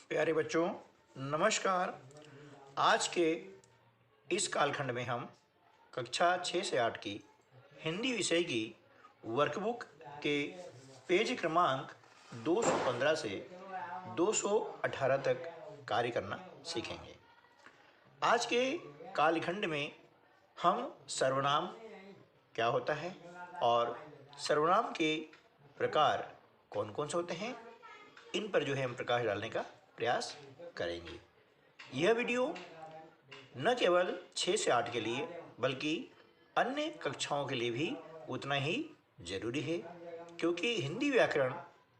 प्यारे बच्चों, नमस्कार। आज के इस कालखंड में हम कक्षा 6 से 8 की हिंदी विषय की वर्कबुक के पेज क्रमांक 215 से 218 तक कार्य करना सीखेंगे। आज के कालखंड में हम सर्वनाम क्या होता है और सर्वनाम के प्रकार कौन कौन से होते हैं, इन पर हम प्रकाश डालने का प्रयास करेंगे। यह वीडियो न केवल 6 से 8 के लिए बल्कि अन्य कक्षाओं के लिए भी उतना ही जरूरी है, क्योंकि हिंदी व्याकरण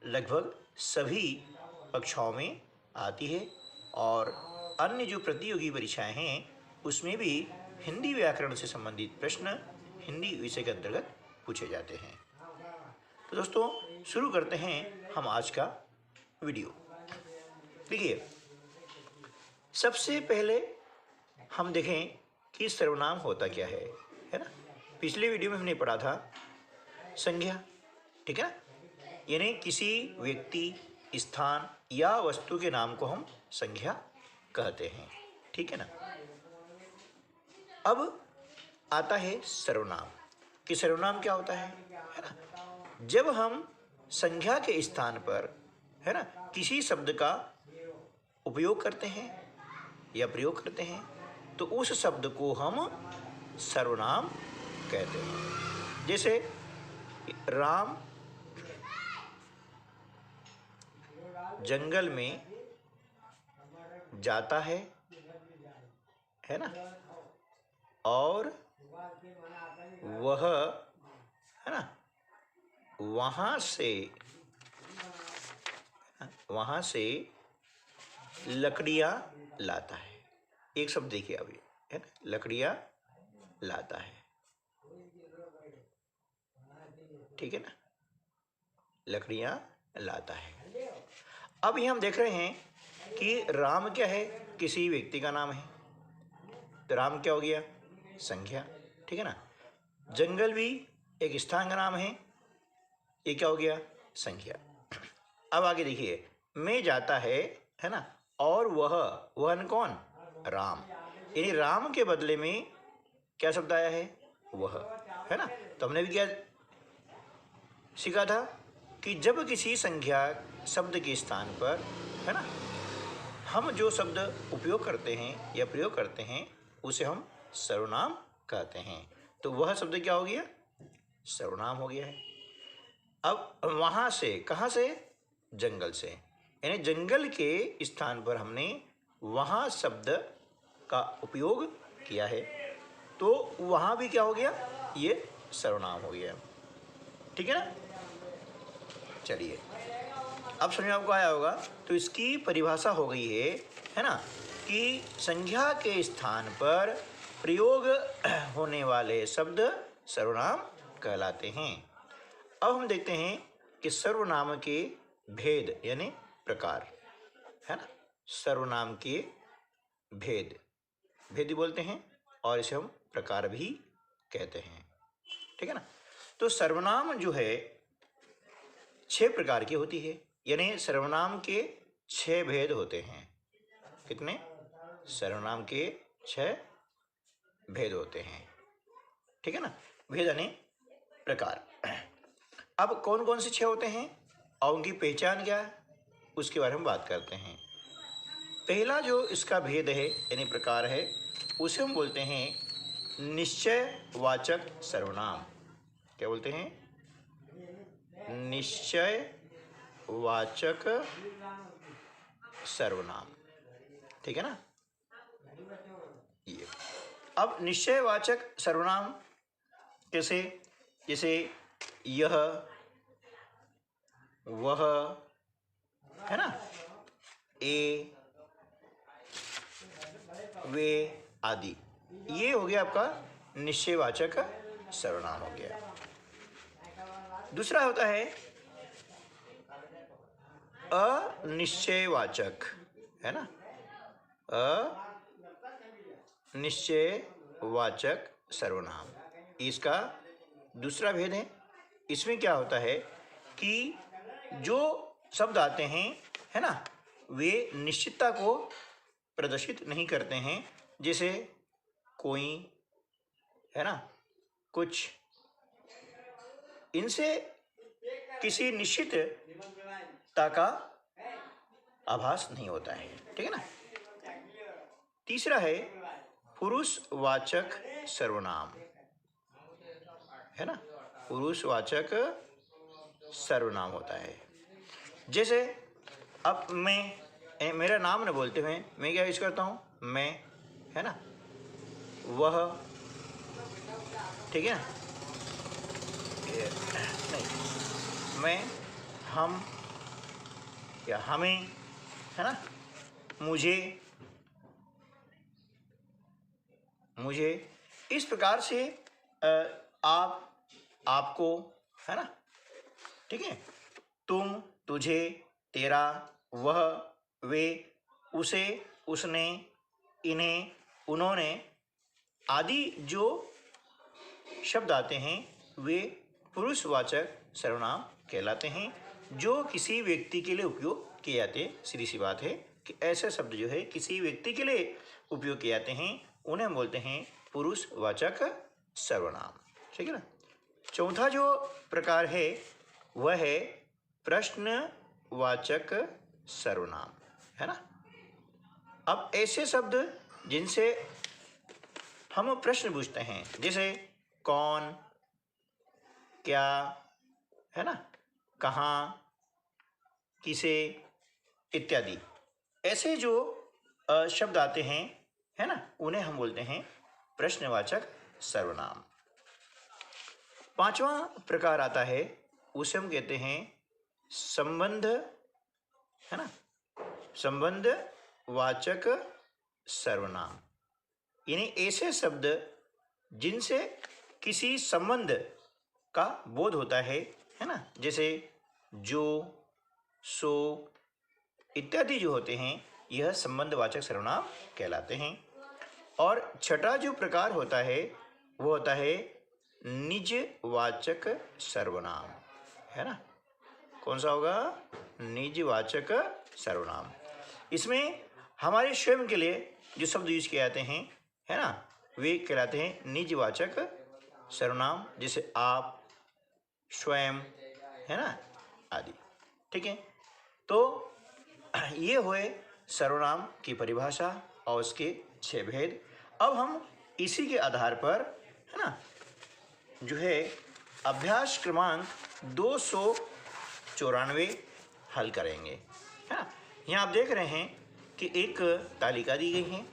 लगभग सभी कक्षाओं में आती है और अन्य जो प्रतियोगी परीक्षाएं हैं उसमें भी हिंदी व्याकरण से संबंधित प्रश्न हिंदी विषय के अंतर्गत पूछे जाते हैं। तो दोस्तों, शुरू करते हैं हम आज का वीडियो। देखिए, सबसे पहले हम देखें कि सर्वनाम होता क्या है ना। पिछले वीडियो में हमने पढ़ा था संज्ञा, ठीक है ना, यानी किसी व्यक्ति, स्थान या वस्तु के नाम को हम संज्ञा कहते हैं, ठीक है ना। अब आता है सर्वनाम कि सर्वनाम क्या होता है ना। जब हम संज्ञा के स्थान पर है ना किसी शब्द का उपयोग करते हैं या प्रयोग करते हैं तो उस शब्द को हम सर्वनाम कहते हैं। जैसे राम जंगल में जाता है ना, और वह है ना वहां से लकड़ियां लाता है। एक शब्द देखिए अभी, है ना, लकड़ियां लाता है, ठीक है ना, लकड़ियां लाता है। अब ये हम देख रहे हैं कि राम क्या है, किसी व्यक्ति का नाम है, तो राम क्या हो गया, संज्ञा, ठीक है ना। जंगल भी एक स्थान का नाम है, ये क्या हो गया, संज्ञा। अब आगे देखिए, मैं जाता है ना, और वह कौन, राम, यानी राम के बदले में क्या शब्द आया है, वह, है ना। तो हमने भी क्या सीखा था कि जब किसी संज्ञा शब्द के स्थान पर है ना हम जो शब्द उपयोग करते हैं या प्रयोग करते हैं उसे हम सर्वनाम कहते हैं। तो वह शब्द क्या हो गया, सर्वनाम हो गया है। अब वहां से, कहां से, जंगल से, यानी जंगल के स्थान पर हमने वहां शब्द का उपयोग किया है, तो वहां भी क्या हो गया, ये सर्वनाम हो गया, ठीक है ना। चलिए, अब समझ में आपको आया होगा। तो इसकी परिभाषा हो गई है ना, कि संज्ञा के स्थान पर प्रयोग होने वाले शब्द सर्वनाम कहलाते हैं। अब हम देखते हैं कि सर्वनाम के भेद यानी प्रकार, है ना, सर्वनाम के भेद भी बोलते हैं और इसे हम प्रकार भी कहते हैं, ठीक है ना। तो सर्वनाम जो है 6 प्रकार की होती है, यानी सर्वनाम के 6 भेद होते हैं। कितने, सर्वनाम के 6 भेद होते हैं, ठीक है ना। भेद यानी प्रकार। अब कौन कौन से 6 होते हैं और उनकी पहचान क्या है, उसके बारे में बात करते हैं। पहला जो इसका भेद है यानी प्रकार है, उसे हम बोलते हैं निश्चयवाचक सर्वनाम। क्या बोलते हैं, निश्चयवाचक सर्वनाम, ठीक है ना। ये अब निश्चयवाचक सर्वनाम कैसे, जैसे यह, वह, है ना, ए, वे आदि, ये हो गया आपका निश्चयवाचक सर्वनाम हो गया। दूसरा होता है अनिश्चयवाचक, है ना, अनिश्चयवाचक सर्वनाम, इसका दूसरा भेद है। इसमें क्या होता है कि जो शब्द आते हैं, है ना, वे निश्चितता को प्रदर्शित नहीं करते हैं। जैसे कोई, है ना, कुछ, इनसे किसी निश्चितता का आभास नहीं होता है। ठीक है ना। तीसरा है पुरुषवाचक सर्वनाम, है ना, पुरुषवाचक सर्वनाम होता है। जैसे अब मेरा नाम न बोलते हुए मैं क्या यूज करता हूँ, मैं, है ना, वह, ठीक है ना, नहीं, मैं, हम या हमें, है ना, मुझे, इस प्रकार से आप, आपको, है ना, ठीक है, तुम, तुझे, तेरा, वह, वे, उसे, उसने, इन्हें, उन्होंने आदि जो शब्द आते हैं वे पुरुषवाचक सर्वनाम कहलाते हैं, जो किसी व्यक्ति के लिए उपयोग किए जाते हैं। सीधी सी बात है कि ऐसे शब्द जो है किसी व्यक्ति के लिए उपयोग किए जाते हैं, उन्हें हम बोलते हैं पुरुषवाचक सर्वनाम। ठीक है ना। चौथा जो प्रकार है वह है प्रश्नवाचक सर्वनाम, है ना। अब ऐसे शब्द जिनसे हम प्रश्न पूछते हैं, जैसे कौन, क्या, है ना, कहाँ, किसे इत्यादि, ऐसे जो शब्द आते हैं, है ना, उन्हें हम बोलते हैं प्रश्नवाचक सर्वनाम। पांचवा प्रकार आता है, उसे हम कहते हैं संबंध, है ना, संबंधवाचक सर्वनाम। यानी ऐसे शब्द जिनसे किसी संबंध का बोध होता है ना, जैसे जो, सो इत्यादि जो होते हैं यह संबंधवाचक सर्वनाम कहलाते हैं। और छठा जो प्रकार होता है वो होता है निजवाचक सर्वनाम, है ना। कौन सा होगा? निजवाचक सर्वनाम। इसमें हमारे स्वयं के लिए जो शब्द यूज किए जाते हैं, है ना, वे कहलाते हैं निजवाचक सर्वनाम, जैसे आप, स्वयं, है ना, आदि। ठीक है। तो ये हुए सर्वनाम की परिभाषा और उसके 6 भेद। अब हम इसी के आधार पर, है ना, जो है अभ्यास क्रमांक 294 हल करेंगे, है ना। यहाँ आप देख रहे हैं कि एक तालिका दी गई है,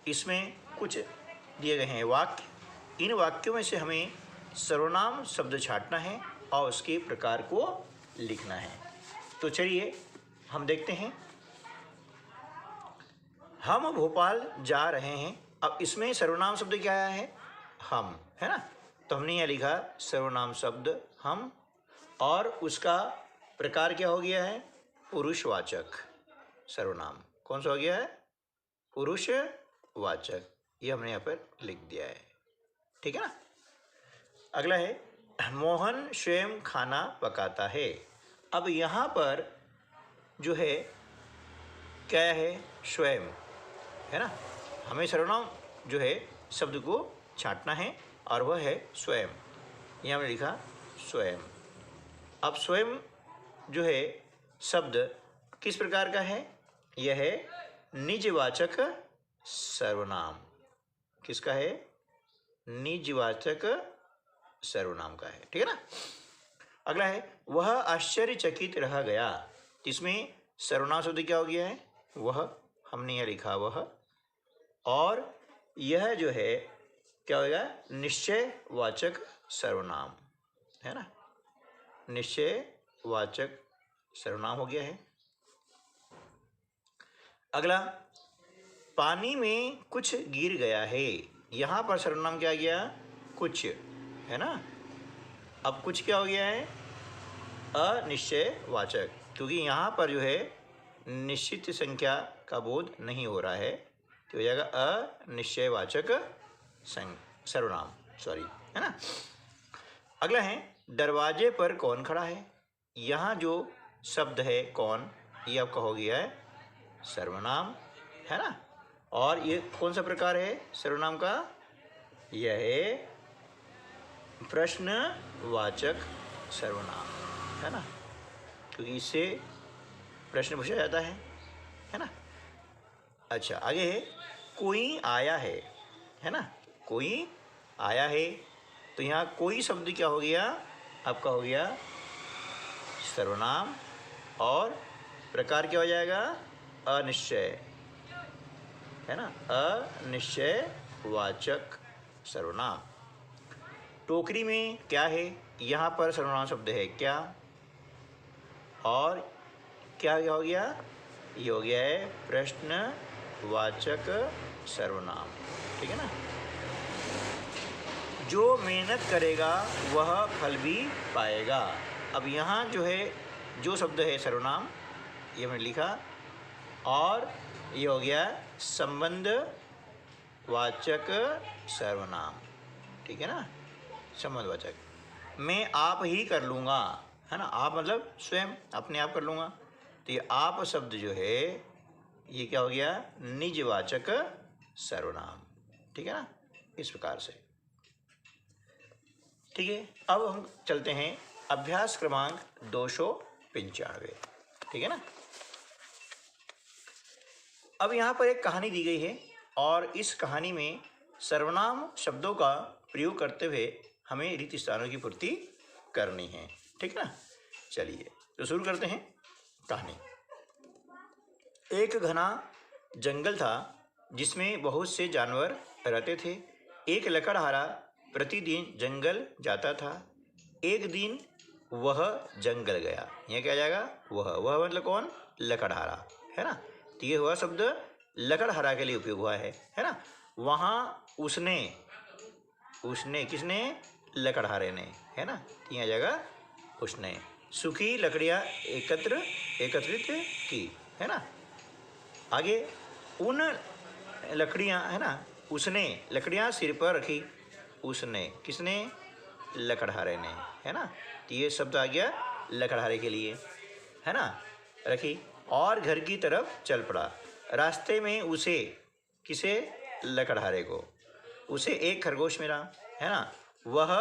इसमें कुछ दिए गए हैं वाक्य। इन वाक्यों में से हमें सर्वनाम शब्द छांटना है और उसके प्रकार को लिखना है। तो चलिए हम देखते हैं। हम भोपाल जा रहे हैं। अब इसमें सर्वनाम शब्द क्या आया है? हम, है ना। तो हमने यह लिखा सर्वनाम शब्द हम, और उसका प्रकार क्या हो गया है? पुरुषवाचक सर्वनाम। कौन सा हो गया है? पुरुषवाचक। ये हमने यहाँ पर लिख दिया है। ठीक है ना। अगला है मोहन स्वयं खाना पकाता है। अब यहाँ पर जो है क्या है? स्वयं, है ना। हमें सर्वनाम जो है शब्द को छांटना है और वह है स्वयं। यहाँ हमने लिखा स्वयं। अब स्वयं जो है शब्द किस प्रकार का है? यह है निजवाचक सर्वनाम। किसका है? निजवाचक सर्वनाम का है। ठीक है ना। अगला है वह आश्चर्यचकित रह गया। इसमें सर्वनाम शब्द क्या हो गया है? वह, हमने यह लिखा वह। और यह जो है क्या होगा? निश्चयवाचक सर्वनाम, है ना। निश्चयवाचक सर्वनाम हो गया है। अगला पानी में कुछ गिर गया है। यहाँ पर सर्वनाम क्या आ गया? कुछ, है ना। अब कुछ क्या हो गया है? अनिश्चयवाचक, क्योंकि यहाँ पर जो है निश्चित संख्या का बोध नहीं हो रहा है, तो हो जाएगा अनिश्चयवाचक सर्वनाम, सॉरी, है ना। अगला है दरवाजे पर कौन खड़ा है। यहाँ जो शब्द है कौन, ये आपका हो गया है सर्वनाम, है ना। और ये कौन सा प्रकार है सर्वनाम का? यह है प्रश्नवाचक सर्वनाम, है ना, क्योंकि इससे प्रश्न पूछा जाता है ना। अच्छा, आगे है कोई आया है ना, कोई आया है। तो यहाँ कोई शब्द क्या हो गया? आपका हो गया सर्वनाम, और प्रकार क्या हो जाएगा? अनिश्चय, है ना, अनिश्चयवाचक सर्वनाम। टोकरी में क्या है? यहाँ पर सर्वनाम शब्द है क्या, और क्या हो गया? ये हो गया है प्रश्नवाचक सर्वनाम, ठीक है ना। जो मेहनत करेगा वह फल भी पाएगा। अब यहाँ जो है, जो शब्द है सर्वनाम, ये मैंने लिखा, और ये हो गया संबंधवाचक सर्वनाम, ठीक है ना, संबंधवाचक। मैं आप ही कर लूँगा, है ना, आप मतलब स्वयं, अपने आप कर लूँगा। तो ये आप शब्द जो है ये क्या हो गया? निजवाचक सर्वनाम, ठीक है ना, इस प्रकार से। ठीक है, अब हम चलते हैं अभ्यास क्रमांक 295, ठीक है ना। अब यहाँ पर एक कहानी दी गई है, और इस कहानी में सर्वनाम शब्दों का प्रयोग करते हुए हमें रिक्त स्थानों की पूर्ति करनी है, ठीक है ना। चलिए तो शुरू करते हैं कहानी। एक घना जंगल था जिसमें बहुत से जानवर रहते थे। एक लकड़हारा प्रतिदिन जंगल जाता था। एक दिन वह जंगल गया। यह क्या जाएगा? वह मतलब कौन? लकड़हारा, है ना। तो ये हुआ शब्द लकड़हारा के लिए उपयोग हुआ है ना। वहाँ उसने किसने? लकड़हारे ने, है ना। यहाँ जाएगा उसने सूखी लकड़ियाँ एकत्रित की, है ना। आगे उन लकड़ियाँ, है ना, उसने लकड़ियाँ सिर पर रखी। उसने किसने? लकड़हारे ने, है ना। तो ये शब्द आ गया लकड़हारे के लिए, है ना, रखी, और घर की तरफ चल पड़ा। रास्ते में उसे किसे? लकड़हारे को उसे एक खरगोश मिला, है ना। वह,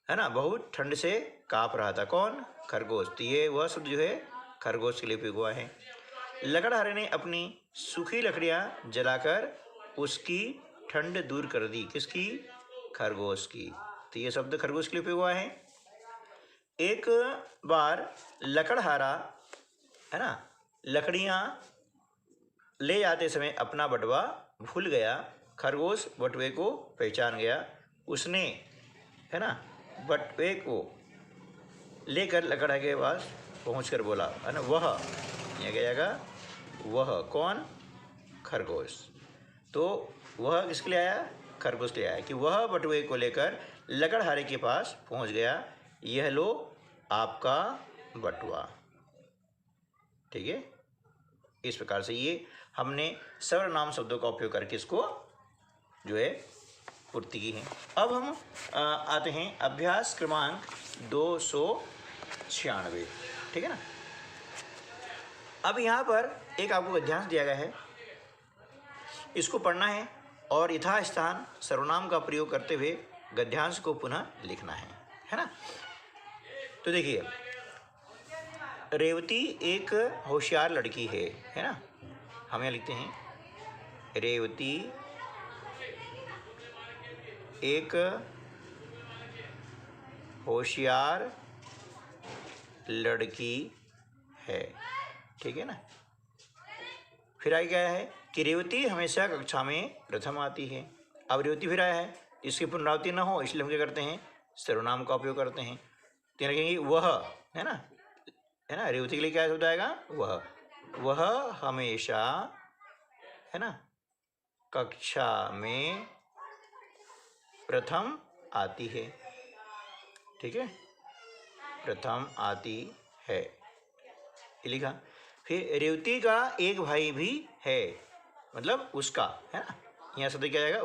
है ना, बहुत ठंड से काँप रहा था। कौन? खरगोश। तो ये वह शब्द जो है खरगोश के लिए उपयोग हुआ है। लकड़हारे ने अपनी सूखी लकड़ियाँ जलाकर उसकी ठंड दूर कर दी। किसकी? खरगोश की। तो ये शब्द खरगोश के लिए उपयोग हुआ है। एक बार लकड़हारा, है ना, लकड़ियाँ ले जाते समय अपना बटुआ भूल गया। खरगोश बटुए को पहचान गया। उसने, है ना, बटुए को लेकर लकड़हारे के पास पहुंचकर बोला, है ना, वह, यह क्या जाएगा? वह कौन? खरगोश। तो वह किसके लिए आया? खरगोश के लिए आया कि वह बटुए को लेकर लकड़हारे के पास पहुंच गया। यह लो आपका बटुआ, ठीक है। इस प्रकार से ये हमने सर्वनाम शब्दों का उपयोग करके इसको जो है पूर्ति की है। अब हम आते हैं अभ्यास क्रमांक 296, ठीक है ना। अब यहाँ पर एक आपको गद्यांश दिया गया है, इसको पढ़ना है और यथास्थान सर्वनाम का प्रयोग करते हुए गद्यांश को पुनः लिखना है ना। तो देखिए, रेवती एक होशियार लड़की है ना। हम यहाँ लिखते हैं रेवती एक होशियार लड़की है, ठीक है ना। फिर आगे क्या है कि रेवती हमेशा कक्षा में प्रथम आती है। अब रेवती फिर आया है, इसकी पुनरावृत्ति ना हो इसलिए हम क्या करते हैं? सर्वनाम का उपयोग करते हैं। तो लिखेंगे वह, है ना, रेवती के लिए क्या शब्द आएगा? वह हमेशा, है ना, कक्षा में प्रथम आती है, ठीक है, प्रथम आती है, लिखा। फिर रेवती का एक भाई भी है, मतलब उसका, है ना, यहाँ शब्द क्या आएगा?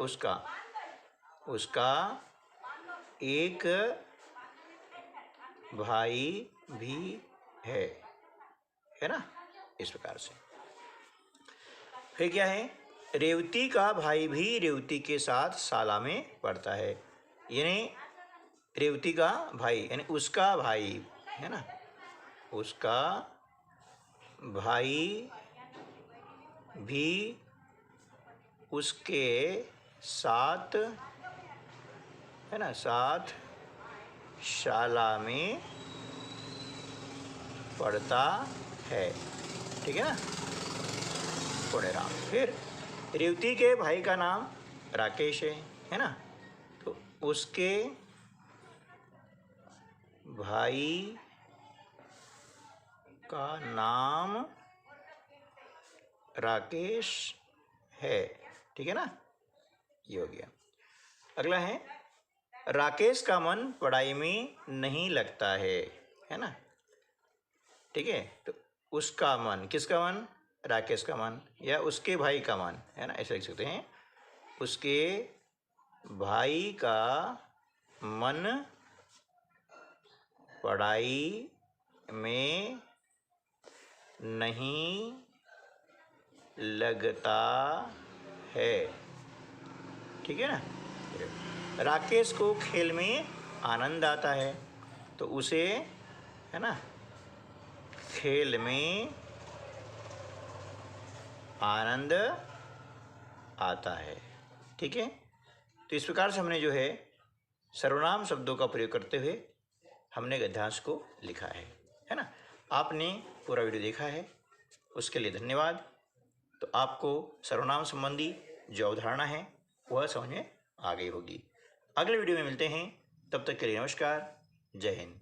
उसका एक भाई भी है ना, इस प्रकार से। फिर क्या है, रेवती का भाई भी रेवती के साथ शाला में पढ़ता है। यानी रेवती का भाई यानी उसका भाई है ना, उसका भाई भी उसके साथ है ना, साथ शाला में पढ़ता है। ठीक है ना, पुणे राम। फिर रेवती के भाई का नाम राकेश है ना, तो उसके भाई का नाम राकेश है। ठीक है ना, ये हो गया। अगला है, राकेश का मन पढ़ाई में नहीं लगता है ना। ठीक है, तो उसका मन, किसका मन, राकेश का मन या उसके भाई का मन है ना, ऐसे लिख सकते हैं। उसके भाई का मन पढ़ाई में नहीं लगता है। ठीक है ना, राकेश को खेल में आनंद आता है, तो उसे है ना खेल में आनंद आता है। ठीक है, तो इस प्रकार से हमने जो है सर्वनाम शब्दों का प्रयोग करते हुए हमने गद्यांश को लिखा है ना। आपने पूरा वीडियो देखा है, उसके लिए धन्यवाद। तो आपको सर्वनाम संबंधी जो अवधारणा है वह समझ में आ गई होगी। अगले वीडियो में मिलते हैं, तब तक के लिए नमस्कार, जय हिंद।